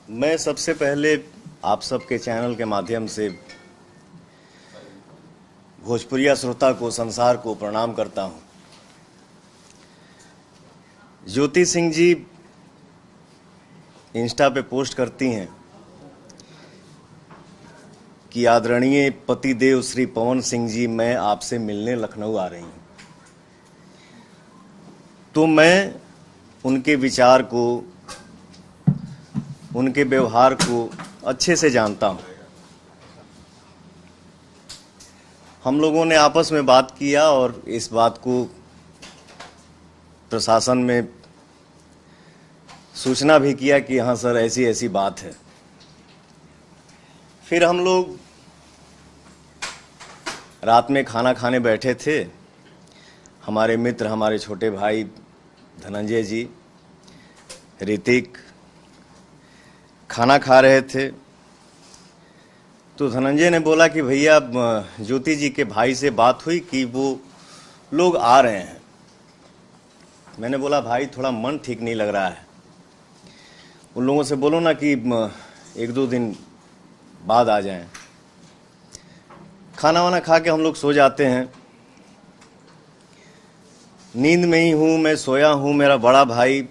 मैं सबसे पहले आप सबके चैनल के माध्यम से भोजपुरिया श्रोता को, संसार को प्रणाम करता हूं। ज्योति सिंह जी इंस्टा पे पोस्ट करती हैं कि आदरणीय पतिदेव श्री पवन सिंह जी, मैं आपसे मिलने लखनऊ आ रही हूं। तो मैं उनके विचार को, उनके व्यवहार को अच्छे से जानता हूं। हम लोगों ने आपस में बात किया और इस बात को प्रशासन में सूचना भी किया कि हाँ सर, ऐसी ऐसी बात है। फिर हम लोग रात में खाना खाने बैठे थे। हमारे मित्र, हमारे छोटे भाई धनंजय जी, ऋतिक खाना खा रहे थे। तो धनंजय ने बोला कि भैया, ज्योति जी के भाई से बात हुई कि वो लोग आ रहे हैं। मैंने बोला भाई, थोड़ा मन ठीक नहीं लग रहा है, उन लोगों से बोलो ना कि एक दो दिन बाद आ जाएं। खाना वाना खा के हम लोग सो जाते हैं। नींद में ही हूँ, मैं सोया हूँ। मेरा बड़ा भाई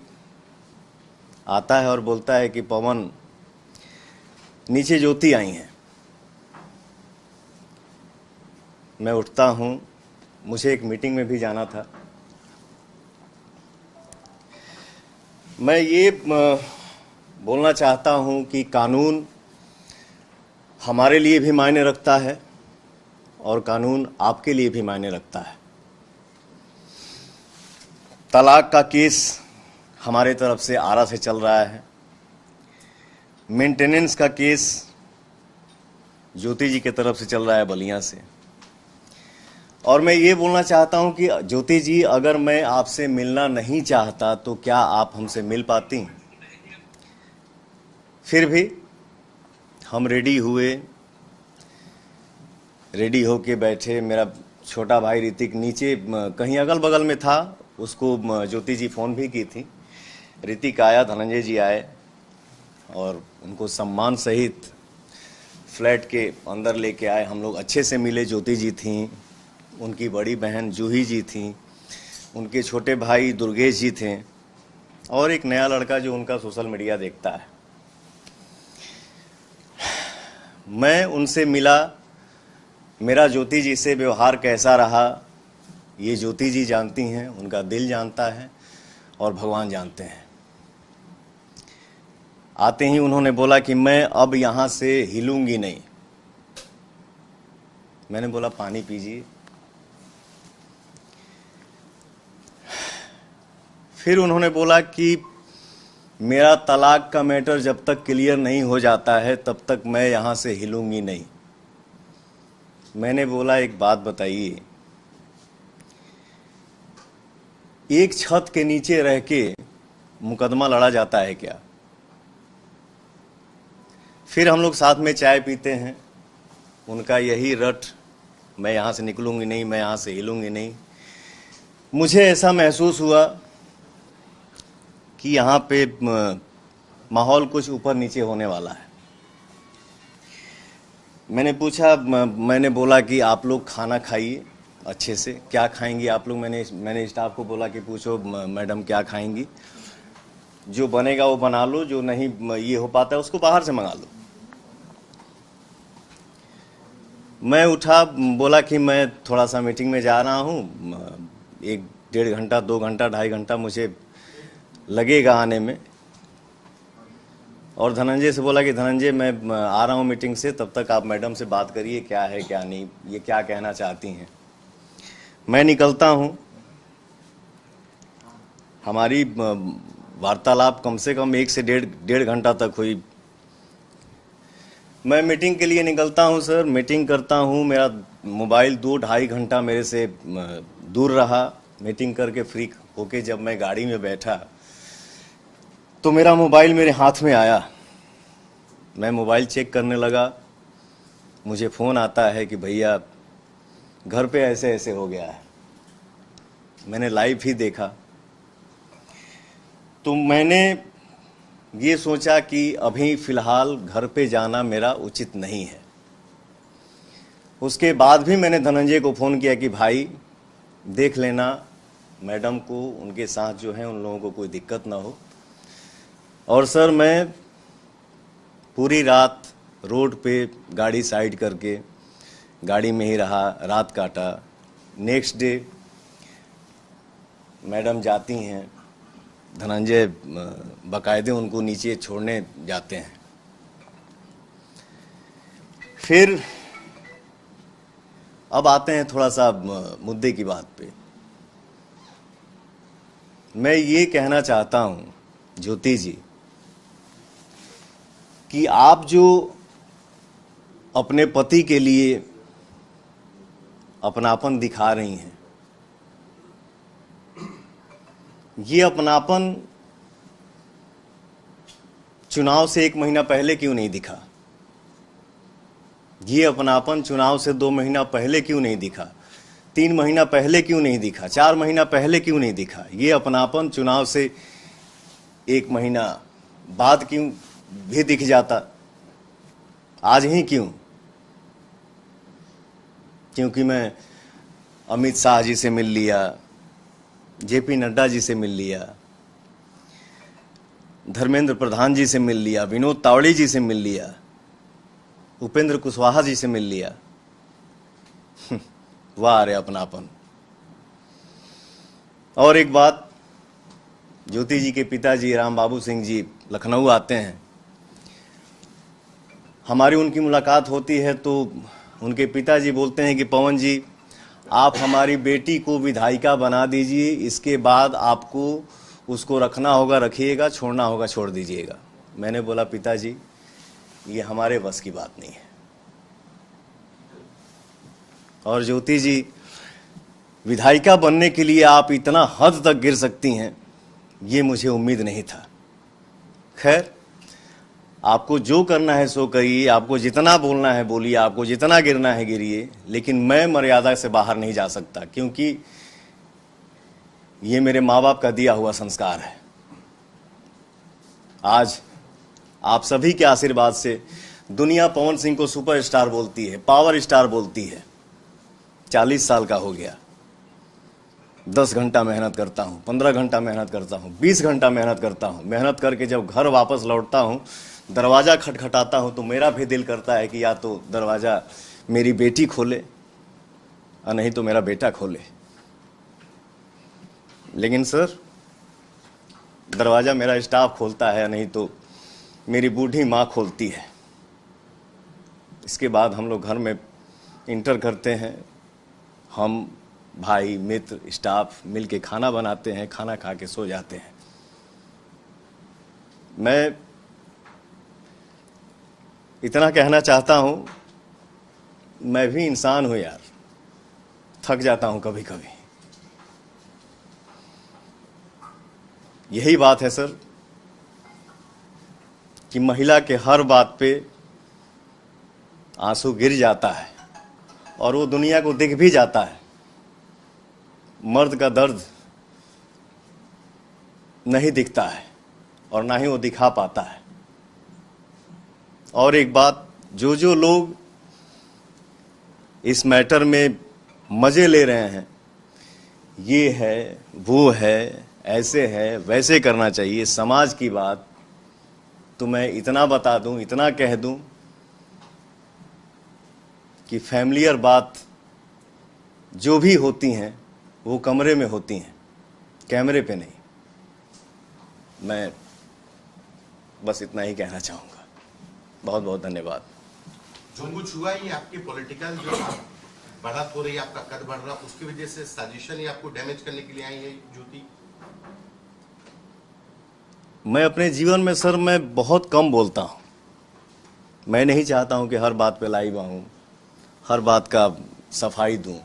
आता है और बोलता है कि पवन, नीचे ज्योति आई हैं। मैं उठता हूँ, मुझे एक मीटिंग में भी जाना था। मैं ये बोलना चाहता हूँ कि कानून हमारे लिए भी मायने रखता है और कानून आपके लिए भी मायने रखता है। तलाक का केस हमारे तरफ से आरा से चल रहा है। मेंटेनेंस का केस ज्योति जी की तरफ से चल रहा है, बलिया से। और मैं ये बोलना चाहता हूं कि ज्योति जी, अगर मैं आपसे मिलना नहीं चाहता तो क्या आप हमसे मिल पाती? फिर भी हम रेडी हुए, रेडी होके बैठे। मेरा छोटा भाई ऋतिक नीचे कहीं अगल बगल में था, उसको ज्योति जी फ़ोन भी की थी। ऋतिक आया, धनंजय जी आए और उनको सम्मान सहित फ्लैट के अंदर लेके आए। हम लोग अच्छे से मिले। ज्योति जी थीं, उनकी बड़ी बहन जूही जी थीं, उनके छोटे भाई दुर्गेश जी थे और एक नया लड़का जो उनका सोशल मीडिया देखता है। मैं उनसे मिला। मेरा ज्योति जी से व्यवहार कैसा रहा, ये ज्योति जी जानती हैं, उनका दिल जानता है और भगवान जानते हैं। आते ही उन्होंने बोला कि मैं अब यहाँ से हिलूंगी नहीं। मैंने बोला पानी पीजिए। फिर उन्होंने बोला कि मेरा तलाक का मैटर जब तक क्लियर नहीं हो जाता है तब तक मैं यहाँ से हिलूंगी नहीं। मैंने बोला एक बात बताइए, एक छत के नीचे रह के मुकदमा लड़ा जाता है क्या? फिर हम लोग साथ में चाय पीते हैं। उनका यही रट, मैं यहाँ से निकलूंगी नहीं, मैं यहाँ से हिलूंगी नहीं। मुझे ऐसा महसूस हुआ कि यहाँ पे माहौल कुछ ऊपर नीचे होने वाला है। मैंने पूछा, मैंने बोला कि आप लोग खाना खाइए अच्छे से। क्या खाएंगी आप लोग? मैंने स्टाफ को बोला कि पूछो मैडम क्या खाएंगी, जो बनेगा वो बना लो, जो नहीं ये हो पाता है उसको बाहर से मंगा लो। मैं उठा, बोला कि मैं थोड़ा सा मीटिंग में जा रहा हूँ, एक डेढ़ घंटा, 2 घंटा, 2.5 घंटा मुझे लगेगा आने में। और धनंजय से बोला कि धनंजय, मैं आ रहा हूँ मीटिंग से, तब तक आप मैडम से बात करिए क्या है क्या नहीं, ये क्या कहना चाहती हैं। मैं निकलता हूँ। हमारी वार्तालाप कम से कम 1 से डेढ़ घंटा तक हुई। मैं मीटिंग के लिए निकलता हूँ सर, मीटिंग करता हूँ। मेरा मोबाइल 2-2.5 घंटा मेरे से दूर रहा। मीटिंग करके फ्री होके जब मैं गाड़ी में बैठा तो मेरा मोबाइल मेरे हाथ में आया। मैं मोबाइल चेक करने लगा। मुझे फ़ोन आता है कि भैया घर पे ऐसे ऐसे हो गया है। मैंने लाइव ही देखा। तो मैंने ये सोचा कि अभी फ़िलहाल घर पे जाना मेरा उचित नहीं है। उसके बाद भी मैंने धनंजय को फ़ोन किया कि भाई देख लेना मैडम को, उनके साथ जो है उन लोगों को कोई दिक्कत ना हो। और सर मैं पूरी रात रोड पे गाड़ी साइड करके गाड़ी में ही रहा, रात काटा। नेक्स्ट डे मैडम जाती हैं, धनंजय बाकायदे उनको नीचे छोड़ने जाते हैं। फिर अब आते हैं थोड़ा सा मुद्दे की बात पे। मैं ये कहना चाहता हूँ ज्योति जी कि आप जो अपने पति के लिए अपनापन दिखा रही हैं, ये अपनापन चुनाव से 1 महीना पहले क्यों नहीं दिखा? ये अपनापन चुनाव से 2 महीना पहले क्यों नहीं दिखा? 3 महीना पहले क्यों नहीं दिखा? 4 महीना पहले क्यों नहीं दिखा? ये अपनापन चुनाव से 1 महीना बाद क्यों भी दिख जाता? आज ही क्यों? क्योंकि मैं अमित शाह जी से मिल लिया, जेपी नड्डा जी से मिल लिया, धर्मेंद्र प्रधान जी से मिल लिया, विनोद तावड़े जी से मिल लिया, उपेंद्र कुशवाहा जी से मिल लिया। वाह रे अपनापन। और एक बात, ज्योति जी के पिताजी राम बाबू सिंह जी लखनऊ आते हैं, हमारी उनकी मुलाकात होती है तो उनके पिताजी बोलते हैं कि पवन जी आप हमारी बेटी को विधायिका बना दीजिए, इसके बाद आपको उसको रखना होगा रखिएगा, छोड़ना होगा छोड़ दीजिएगा। मैंने बोला पिताजी ये हमारे बस की बात नहीं है। और ज्योति जी विधायिका बनने के लिए आप इतना हद तक गिर सकती हैं, ये मुझे उम्मीद नहीं था। खैर आपको जो करना है सो करिए, आपको जितना बोलना है बोलिए, आपको जितना गिरना है गिरिए, लेकिन मैं मर्यादा से बाहर नहीं जा सकता, क्योंकि ये मेरे माँ बाप का दिया हुआ संस्कार है। आज आप सभी के आशीर्वाद से दुनिया पवन सिंह को सुपरस्टार बोलती है, पावर स्टार बोलती है। 40 साल का हो गया, 10 घंटा मेहनत करता हूँ, 15 घंटा मेहनत करता हूँ, 20 घंटा मेहनत करता हूँ। मेहनत करके जब घर वापस लौटता हूँ, दरवाज़ा खटखटाता हूँ तो मेरा भी दिल करता है कि या तो दरवाज़ा मेरी बेटी खोले और नहीं तो मेरा बेटा खोले। लेकिन सर दरवाज़ा मेरा स्टाफ खोलता है, नहीं तो मेरी बूढ़ी माँ खोलती है। इसके बाद हम लोग घर में इंटर करते हैं, हम भाई मित्र स्टाफ मिल के खाना बनाते हैं, खाना खा के सो जाते हैं। मैं इतना कहना चाहता हूँ, मैं भी इंसान हूँ यार, थक जाता हूँ कभी कभी। यही बात है सर कि महिला के हर बात पे आंसू गिर जाता है और वो दुनिया को दिख भी जाता है। मर्द का दर्द नहीं दिखता है और ना ही वो दिखा पाता है। और एक बात, जो लोग इस मैटर में मज़े ले रहे हैं, ये है वो है, ऐसे है वैसे करना चाहिए, समाज की बात, तो मैं इतना बता दूं, इतना कह दूं कि फैमिलियर बात जो भी होती हैं वो कमरे में होती हैं, कैमरे पे नहीं। मैं बस इतना ही कहना चाहूँगा। बहुत बहुत धन्यवाद। जो कुछ हुआ ये आपके पॉलिटिकल जो बढ़त हो रही है, आपका कद बढ़ रहा, उसकी वजह से साजिशन ही आपको डैमेज करने के लिए आई है ज्योति? मैं अपने जीवन में सर मैं बहुत कम बोलता हूँ। मैं नहीं चाहता हूँ कि हर बात पे लाइव आऊँ, हर बात का सफाई दूँ।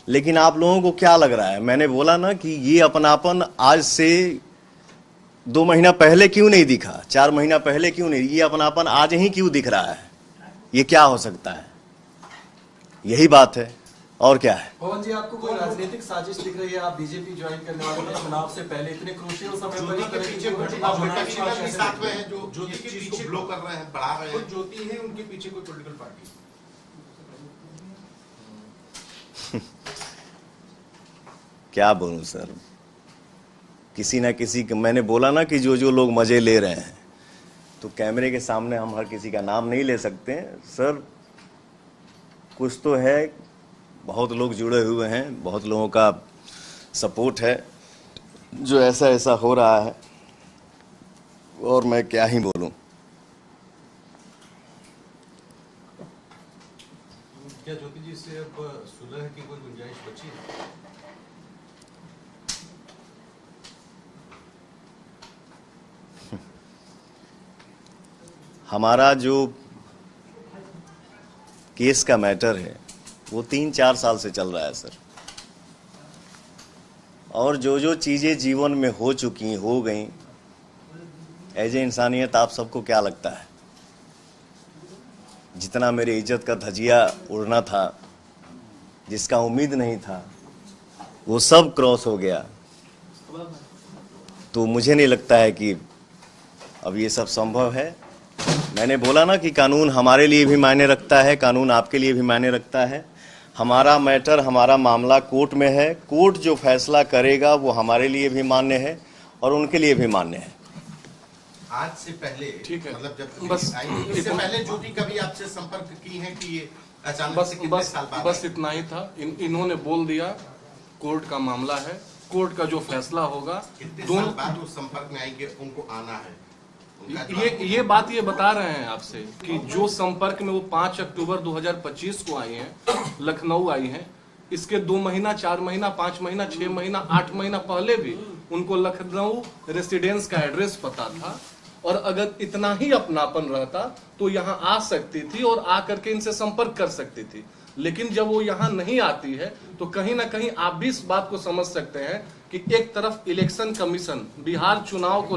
लेकिन आप लोगों को क्या लग रहा है? मैंने बोला ना कि ये अपनापन आज से 2 महीना पहले क्यों नहीं दिखा, 4 महीना पहले क्यों नहीं? ये अपनापन आज ही क्यों दिख रहा है? ये क्या हो सकता है? यही बात है। और क्या है। पवन जी, आपको कोई राजनीतिक साजिश दिख रही है? आप बीजेपी ज्वाइन करने वाले थे चुनाव से पहले, इतने क्रूशियल समय पर इस तरह की पीछे कोई घटना होना विपक्षी दल भी कैसे साथ में देखते है हैं? जो ज्योति इस के चीज को पीछे ब्लो कर रहे हैं, बढ़ा रहे जो हैं। ज्योति है उनके पीछे कोई पॉलिटिकल पार्टी? क्या बोलूं सर, किसी ना किसी मैंने बोला ना कि जो जो लोग मजे ले रहे हैं, तो कैमरे के सामने हम हर किसी का नाम नहीं ले सकते हैं सर। कुछ तो है, बहुत लोग जुड़े हुए हैं, बहुत लोगों का सपोर्ट है जो ऐसा ऐसा हो रहा है, और मैं क्या ही बोलूं। क्या ज्योति जी से अब सुलह की कोई गुंजाइश बची है? हमारा जो केस का मैटर है वो 3-4 साल से चल रहा है सर, और जो जो चीज़ें जीवन में हो चुकी हो गई, एज ए इंसानियत आप सबको क्या लगता है, जितना मेरी इज्जत का धजिया उड़ना था, जिसका उम्मीद नहीं था, वो सब क्रॉस हो गया। तो मुझे नहीं लगता है कि अब ये सब संभव है। मैंने बोला ना कि कानून हमारे लिए भी मायने रखता है, कानून आपके लिए भी मायने रखता है। हमारा मैटर, हमारा मामला कोर्ट में है, कोर्ट जो फैसला करेगा वो हमारे लिए भी मान्य है और उनके लिए भी मान्य है। आज से पहले, ठीक है, मतलब जब बस आई, इससे पहले ज्योति कभी आपसे संपर्क की है कि ये अचानक बस से कितने बस साल बाद बस आई? इतना ही था। इन्होंने बोल दिया कोर्ट का मामला है, कोर्ट का जो फैसला होगा कितने साल दोनों बाद वो संपर्क में आई कि उनको आना है? उनका जवाब ये बात ये बता रहे हैं आपसे कि जो संपर्क में वो 5 अक्टूबर 2025 को आई हैं, लखनऊ आई हैं, इसके 2 महीना, 4 महीना, 5 महीना, 6 महीना, 8 महीना पहले भी उनको लखनऊ रेसिडेंस का एड्रेस पता था, और अगर इतना ही अपनापन रहता तो यहाँ आ सकती थी और आ करके इनसे संपर्क कर सकती थी। लेकिन जब वो यहाँ नहीं आती है तो कहीं ना कहीं आप भी इस बात को समझ सकते हैं कि एक तरफ इलेक्शन कमीशन बिहार चुनाव को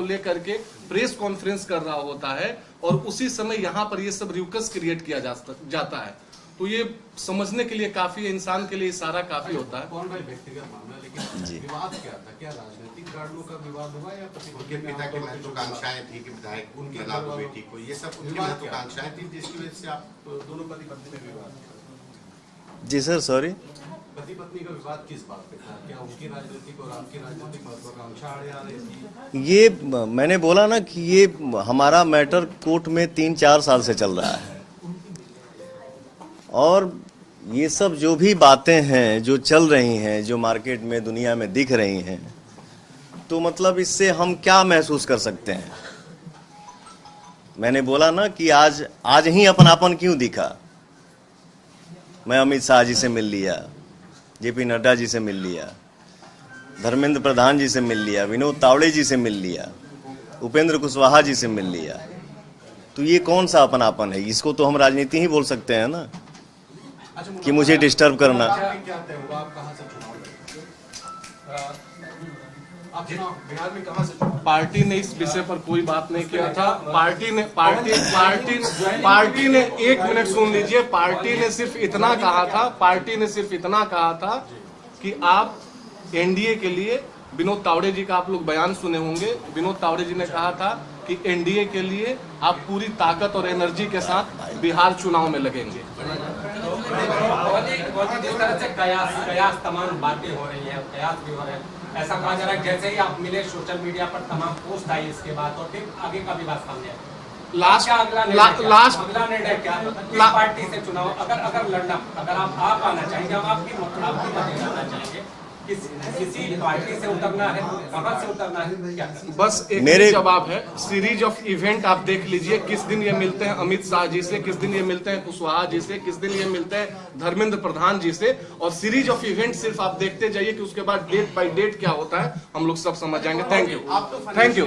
लेकर के प्रेस कॉन्फ्रेंस कर रहा होता है, और उसी समय यहाँ पर ये सब रिउकस क्रिएट किया जाता है। तो ये समझने के लिए काफी, इंसान के लिए इशारा काफी होता है। कौन भाई व्यक्तिगत मामला, लेकिन विवाद क्या था? क्या राजनीतिक कारणों का विवाद हुआ या उनके पिता की महत्वाकांक्षाएं थी कि विधायक उनके बना दो बेटी को, ये सब उनकी महत्वाकांक्षाएं थी जिसकी वजह से आप दोनों पति पत्नी में विवाद? जी सर, सॉरी, पति पत्नी का विवाद किस बात पे था? क्या उनकी राजनीतिक और आपकी राजनीतिक महत्वाकांक्षा आड़े आ रही थी? ये मैंने बोला ना कि ये हमारा मैटर कोर्ट में 3-4 साल से चल रहा है, और ये सब जो भी बातें हैं जो चल रही हैं, जो मार्केट में दुनिया में दिख रही हैं, तो मतलब इससे हम क्या महसूस कर सकते हैं। मैंने बोला ना कि आज ही अपनापन क्यों दिखा। मैं अमित शाह जी से मिल लिया, जेपी नड्डा जी से मिल लिया, धर्मेंद्र प्रधान जी से मिल लिया, विनोद तावड़े जी से मिल लिया, उपेंद्र कुशवाहा जी से मिल लिया। तो ये कौन सा अपनापन है? इसको तो हम राजनीति ही बोल सकते हैं ना, कि मुझे डिस्टर्ब करना। क्या तय हुआ? आप कहाँ से चुनाव लड़ेंगे? आप चुनाव बिहार में कहाँ से चुनाव? पार्टी ने इस विषय पर कोई बात नहीं किया था। पार्टी ने 1 मिनट सुन लीजिए, पार्टी ने सिर्फ इतना कहा था कि आप एनडीए के लिए, विनोद तावड़े जी का आप लोग बयान सुने होंगे, विनोद तावड़े जी ने कहा था कि एनडीए के लिए आप पूरी ताकत और एनर्जी के साथ बिहार चुनाव में लगेंगे। जिस तरह से कयास तमाम बातें हो रही है, कयास भी हो रहे हैं, ऐसा कहा जा रहा है जैसे ही आप मिले सोशल मीडिया पर तमाम पोस्ट आई इसके बाद, और फिर आगे का भी बात सामने आई। अगला निर्णय क्या? किस पार्टी से चुनाव, अगर लड़ना, अगर आप आना चाहेंगे, हम आपकी मदद करना चाहेंगे, किसी पार्टी से उतरना है, कहां से उतरना है, क्या? बस एक मेरे जवाब है, सीरीज ऑफ इवेंट आप देख लीजिए, किस दिन ये मिलते हैं अमित शाह जी से, किस दिन ये मिलते हैं कुशवाहा जी से, किस दिन ये मिलते हैं धर्मेंद्र प्रधान जी से, और सीरीज ऑफ इवेंट सिर्फ आप देखते जाइए कि उसके बाद डेट बाय डेट क्या होता है, हम लोग सब समझ जाएंगे। Thank you.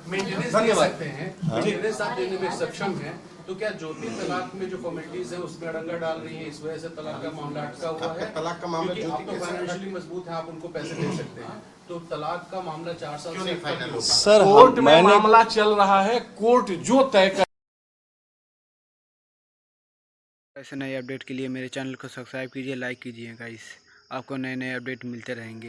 मेंटेनेंस आप देने में सक्षम हैं, तो क्या ज्योति तलाक में जो फॉर्मेलिटीज है उसमें अड़ंगा डाल रही है, इस वजह से तलाक का मामला अटका हुआ है? तलाक का मामला क्योंकि ज्योति आप तो कैसे फाइनेंशियली मजबूत है, आप उनको पैसे दे सकते हैं, तो तलाक का मामला 4 साल क्यों से नहीं फाइनल होता? सर कोर्ट में मामला चल रहा है, कोर्ट जो तय कर ऐसे नए अपडेट के लिए मेरे चैनल को सब्सक्राइब कीजिए, लाइक कीजिए गाइस। आपको नए नए अपडेट मिलते रहेंगे।